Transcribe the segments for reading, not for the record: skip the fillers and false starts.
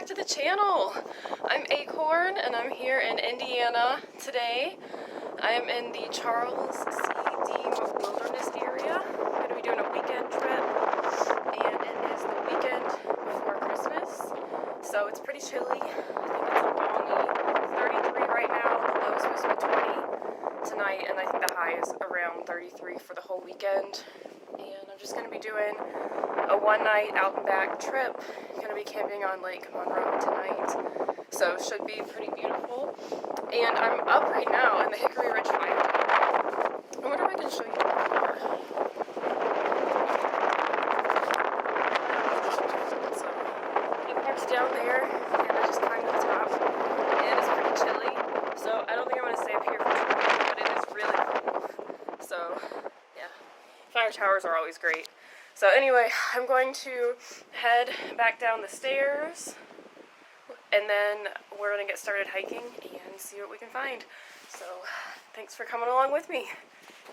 back to the channel. I'm Acorn and I'm here in Indiana today. I am in the Charles C. Deam Wilderness Area. I'm going to be doing a weekend trip, and it is the weekend before Christmas, so it's pretty chilly. I think it's only 33 right now. The low is supposed to be 20 tonight, and I think the high is around 33 for the whole weekend. And I'm just going to be doing a one-night out and back trip. Going to be camping on Lake Monroe tonight, so should be pretty beautiful. And I'm up right now in the Hickory Ridge Fire. I wonder if I can show you the car. So it parks down there, and I just climbed to the top. And it's pretty chilly, so I don't think I'm going to stay up here for too long, but it is really cool. So yeah, fire towers are always great. So anyway, I'm going to head back down the stairs, and then we're going to get started hiking and see what we can find. So thanks for coming along with me.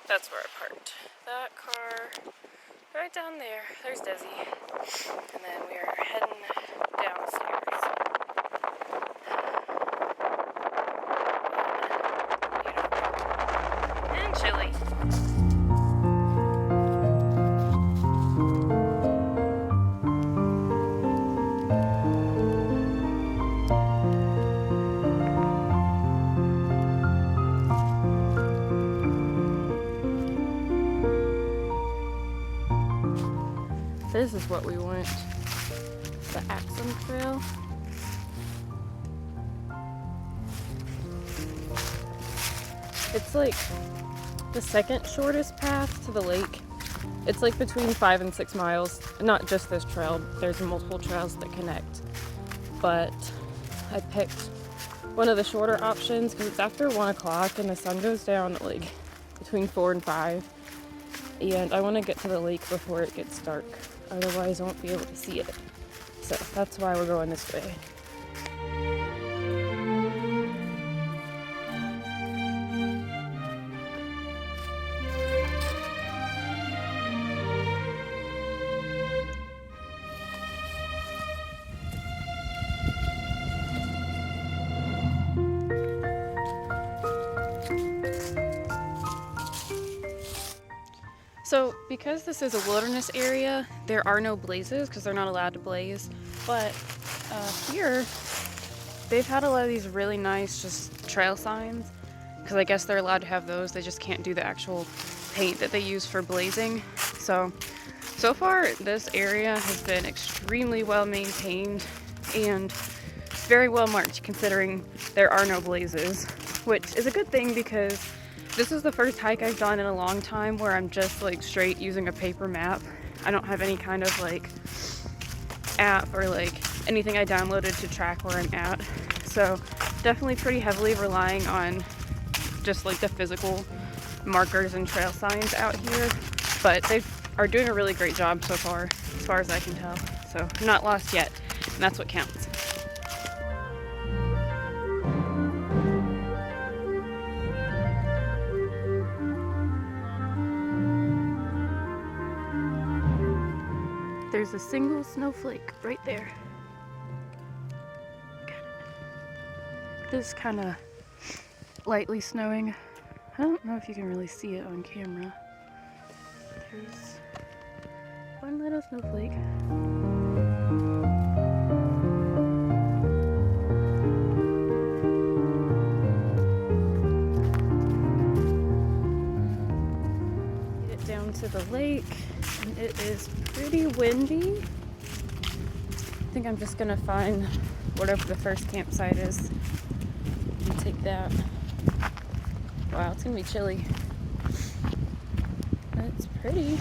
That's where I parked that car, right down there. There's Desi. And then we are heading downstairs. Beautiful. And chilly. This is what we want, the Acorn Trail. It's like the second shortest path to the lake. It's like between 5 and 6 miles. Not just this trail, there's multiple trails that connect. But I picked one of the shorter options because it's after 1 o'clock and the sun goes down at like between 4 and 5. And I want to get to the lake before it gets dark. Otherwise I won't be able to see it. So that's why we're going this way. So because this is a wilderness area, there are no blazes because they're not allowed to blaze. But here, they've had a lot of these really nice just trail signs because I guess they're allowed to have those. They just can't do the actual paint that they use for blazing. So far this area has been extremely well maintained and very well marked considering there are no blazes, which is a good thing because this is the first hike I've done in a long time where I'm just like straight using a paper map. I don't have any kind of like app or like anything I downloaded to track where I'm at. So definitely pretty heavily relying on just like the physical markers and trail signs out here. But they are doing a really great job so far as I can tell. So I'm not lost yet, and that's what counts. There's a single snowflake right there. It is kind of lightly snowing. I don't know if you can really see it on camera. There's one little snowflake. Get it down to the lake. And it is pretty windy. I think I'm just gonna find whatever the first campsite is and take that. Wow, it's gonna be chilly. But it's pretty.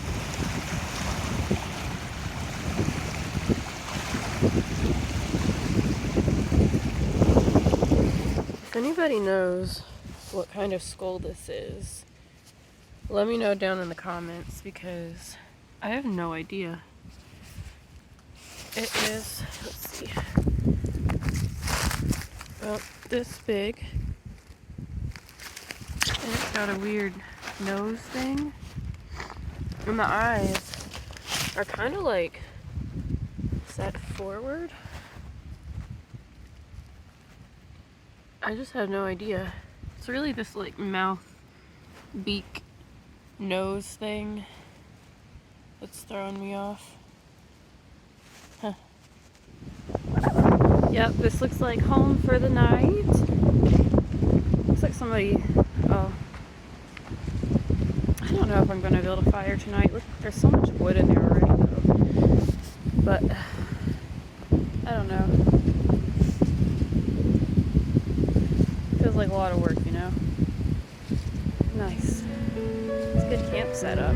If anybody knows what kind of skull this is, let me know down in the comments because I have no idea. It is, let's see, about this big. And it's got a weird nose thing. And the eyes are kind of like set forward. I just have no idea. It's really this like mouth, beak, nose thing that's throwing me off. Huh. Yep, this looks like home for the night. Looks like somebody, oh, I don't know if I'm gonna build a fire tonight. Look, there's so much wood in there already though. But, I don't know. Feels like a lot of work, you know? Nice. It's a good camp setup.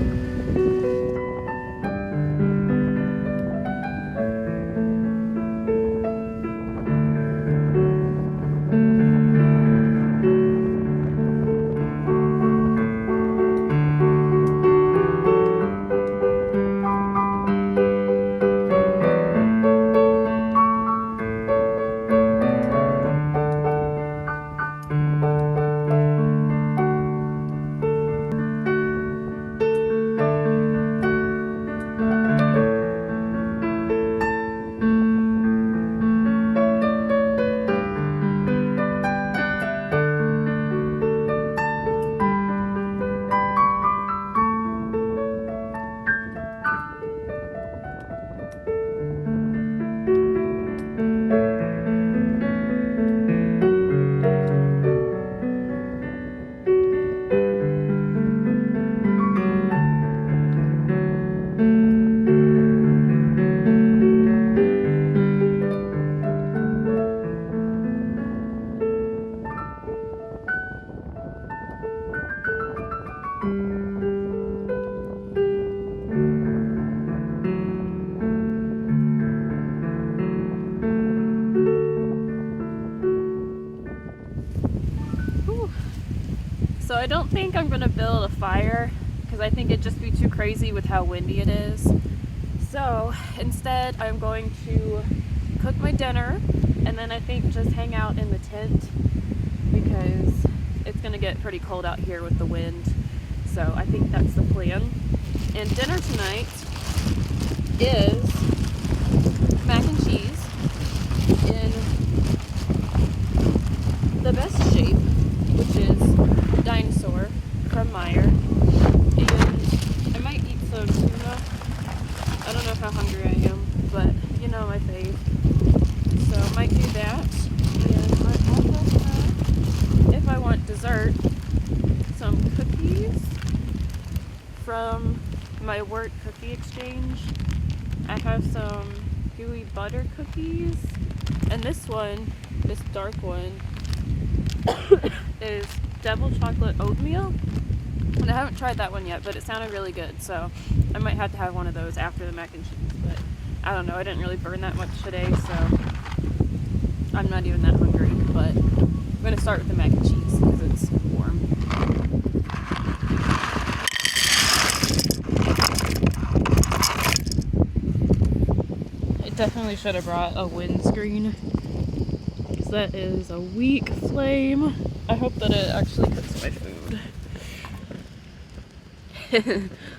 So I don't think I'm gonna build a fire because I think it'd just be too crazy with how windy it is. So instead I'm going to cook my dinner and then I think just hang out in the tent because it's gonna get pretty cold out here with the wind. So I think that's the plan. And dinner tonight is mac and cheese in the best shape, which is dinosaur from Meyer, and I might eat some tuna. I don't know how hungry I am, but you know my fave. So I might do that, and I also have, if I want dessert, some cookies from my work cookie exchange. I have some gooey butter cookies, and this one, this dark one, is double chocolate oatmeal, and I haven't tried that one yet, but it sounded really good, so I might have to have one of those after the mac and cheese. But I don't know, I didn't really burn that much today, so I'm not even that hungry. But I'm gonna start with the mac and cheese because it's warm. I definitely should have brought a windscreen because that is a weak flame. I hope that it actually cooks my food.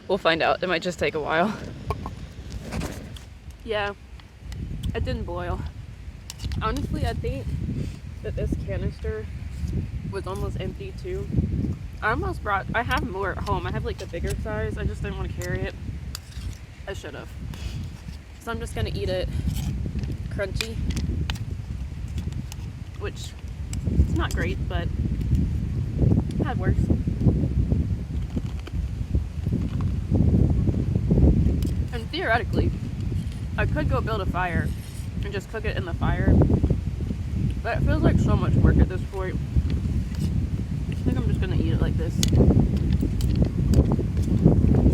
We'll find out. It might just take a while. Yeah, it didn't boil. Honestly, I think that this canister was almost empty too. I have more at home. I have like the bigger size. I just didn't want to carry it. I should have. So I'm just gonna eat it crunchy, which it's not great, but I've had worse. And theoretically, I could go build a fire and just cook it in the fire, but it feels like so much work at this point. I think I'm just gonna eat it like this. I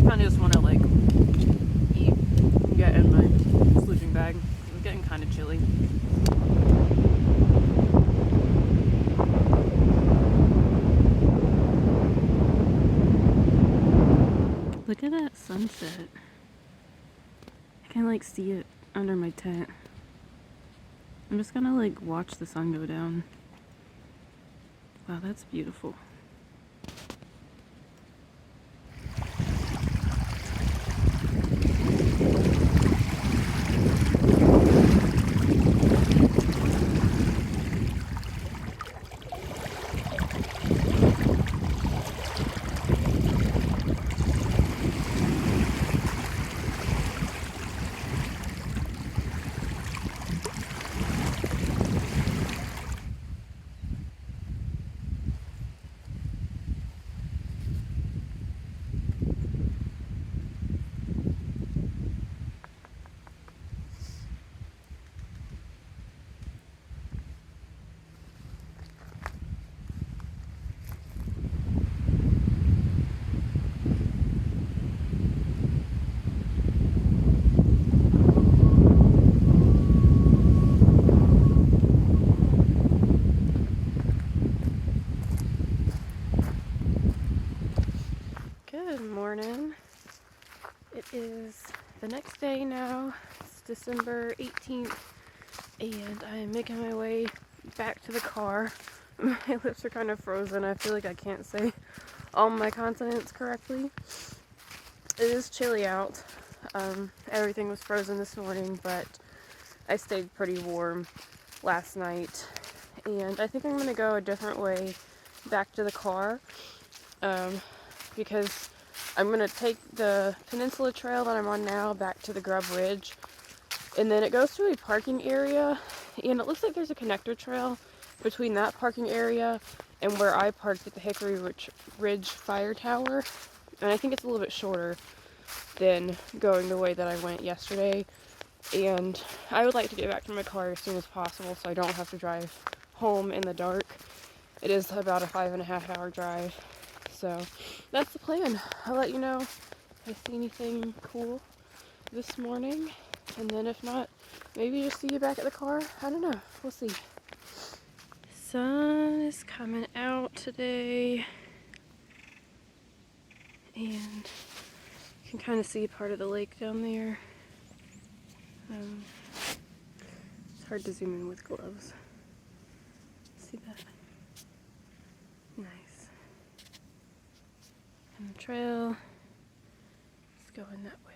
kinda just wanna like eat and get in my sleeping bag. It's getting kinda chilly. Look at that sunset. I can like see it under my tent. I'm just gonna like watch the sun go down. Wow, that's beautiful. Good morning. It is the next day now. It's December 18th, and I am making my way back to the car. My lips are kind of frozen. I feel like I can't say all my consonants correctly. It is chilly out. Everything was frozen this morning, but I stayed pretty warm last night. And I think I'm going to go a different way back to the car, because I'm going to take the Peninsula Trail that I'm on now back to the Grub Ridge, and then it goes to a parking area, and it looks like there's a connector trail between that parking area and where I parked at the Hickory Ridge Fire Tower, and I think it's a little bit shorter than going the way that I went yesterday, and I would like to get back to my car as soon as possible so I don't have to drive home in the dark. It is about a 5.5 hour drive, so that's the plan. I'll let you know if I see anything cool this morning, and then if not, maybe just see you back at the car. I don't know, we'll see. Sun is coming out today, and you can kind of see part of the lake down there. It's hard to zoom in with gloves. See that? Nice. And the trail is going that way.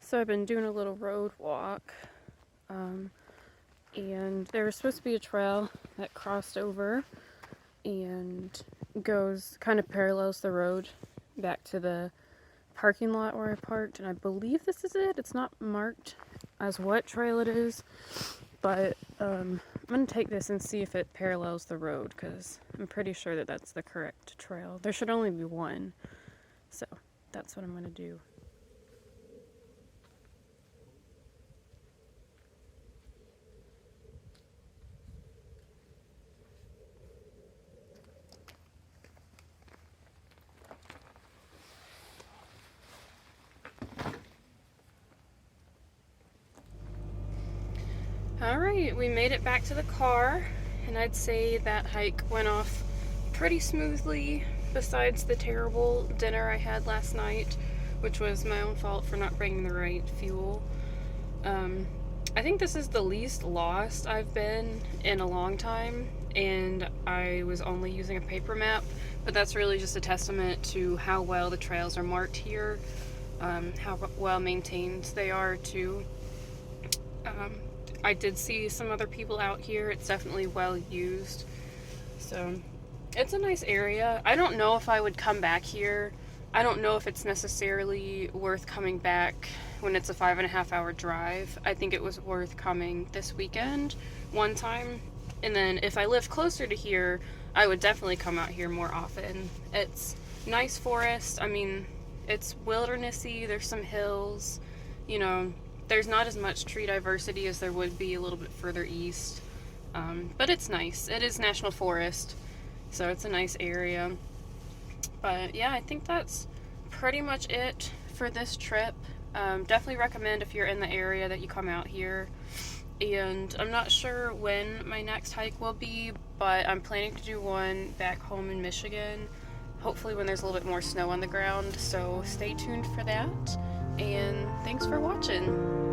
So I've been doing a little road walk, and there was supposed to be a trail that crossed over and kind of parallels the road back to the parking lot where I parked, and I believe this is it. It's not marked as what trail it is, but I'm going to take this and see if it parallels the road, because I'm pretty sure that that's the correct trail. There should only be one, so that's what I'm going to do. Alright, we made it back to the car, and I'd say that hike went off pretty smoothly, besides the terrible dinner I had last night, which was my own fault for not bringing the right fuel. I think this is the least lost I've been in a long time, and I was only using a paper map, but that's really just a testament to how well the trails are marked here, how well maintained they are too. I did see some other people out here. It's definitely well used. So it's a nice area. I don't know if I would come back here. I don't know if it's necessarily worth coming back when it's a 5.5 hour drive. I think it was worth coming this weekend one time. And then if I lived closer to here, I would definitely come out here more often. It's nice forest. I mean, it's wildernessy. There's some hills, you know. There's not as much tree diversity as there would be a little bit further east, but it's nice. It is national forest, so it's a nice area. But yeah, I think that's pretty much it for this trip. Definitely recommend if you're in the area that you come out here. And I'm not sure when my next hike will be, but I'm planning to do one back home in Michigan, hopefully when there's a little bit more snow on the ground, so stay tuned for that. And thanks for watching.